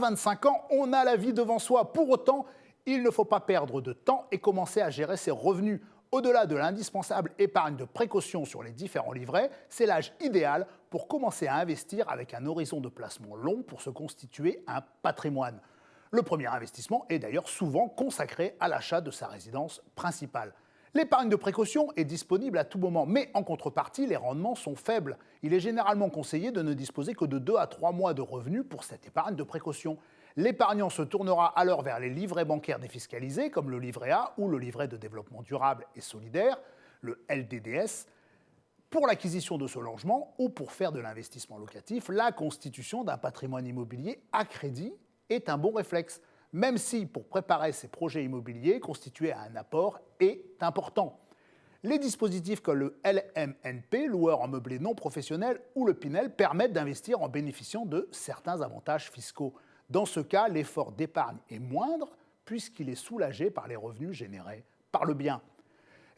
25 ans, on a la vie devant soi. Pour autant, il ne faut pas perdre de temps et commencer à gérer ses revenus. Au-delà de l'indispensable épargne de précaution sur les différents livrets, c'est l'âge idéal pour commencer à investir avec un horizon de placement long pour se constituer un patrimoine. Le premier investissement est d'ailleurs souvent consacré à l'achat de sa résidence principale. L'épargne de précaution est disponible à tout moment, mais en contrepartie, les rendements sont faibles. Il est généralement conseillé de ne disposer que de 2 à 3 mois de revenus pour cette épargne de précaution. L'épargnant se tournera alors vers les livrets bancaires défiscalisés, comme le livret A ou le livret de développement durable et solidaire, le LDDS, pour l'acquisition de ce logement ou pour faire de l'investissement locatif. La constitution d'un patrimoine immobilier à crédit est un bon réflexe, même si, pour préparer ces projets immobiliers, constituer un apport est important. Les dispositifs comme le LMNP, loueur en meublé non professionnel, ou le Pinel permettent d'investir en bénéficiant de certains avantages fiscaux. Dans ce cas, l'effort d'épargne est moindre puisqu'il est soulagé par les revenus générés par le bien.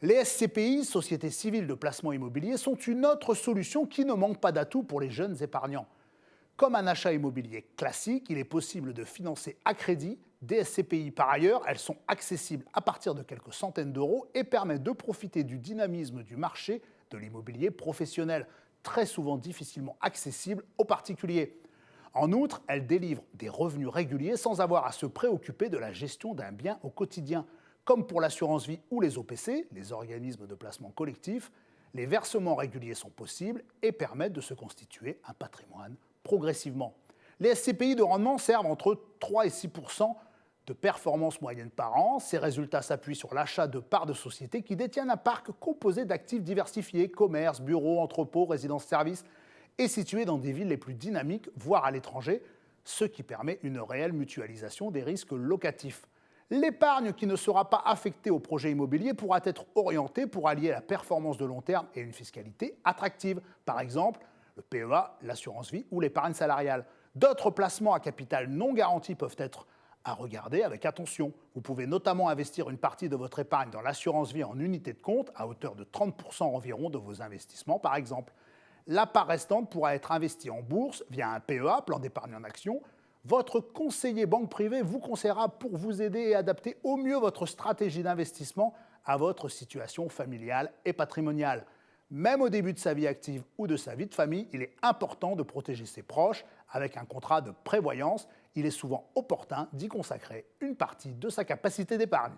Les SCPI, Sociétés civiles de placement immobilier, sont une autre solution qui ne manque pas d'atouts pour les jeunes épargnants. Comme un achat immobilier classique, il est possible de financer à crédit des SCPI. Par ailleurs, elles sont accessibles à partir de quelques centaines d'euros et permettent de profiter du dynamisme du marché de l'immobilier professionnel, très souvent difficilement accessible aux particuliers. En outre, elles délivrent des revenus réguliers sans avoir à se préoccuper de la gestion d'un bien au quotidien. Comme pour l'assurance vie ou les OPC, les organismes de placement collectif, les versements réguliers sont possibles et permettent de se constituer un patrimoine progressivement. Les SCPI de rendement servent entre 3 et 6 % de performance moyenne par an. Ces résultats s'appuient sur l'achat de parts de sociétés qui détiennent un parc composé d'actifs diversifiés, commerces, bureaux, entrepôts, résidences-services, et situés dans des villes les plus dynamiques, voire à l'étranger, ce qui permet une réelle mutualisation des risques locatifs. L'épargne qui ne sera pas affectée au projet immobilier pourra être orientée pour allier la performance de long terme et une fiscalité attractive. Par exemple, le PEA, l'assurance vie ou l'épargne salariale. D'autres placements à capital non garanti peuvent être à regarder avec attention. Vous pouvez notamment investir une partie de votre épargne dans l'assurance vie en unité de compte à hauteur de 30 % environ de vos investissements par exemple. La part restante pourra être investie en bourse via un PEA, plan d'épargne en action. Votre conseiller banque privée vous conseillera pour vous aider et adapter au mieux votre stratégie d'investissement à votre situation familiale et patrimoniale. Même au début de sa vie active ou de sa vie de famille, il est important de protéger ses proches avec un contrat de prévoyance. Il est souvent opportun d'y consacrer une partie de sa capacité d'épargne.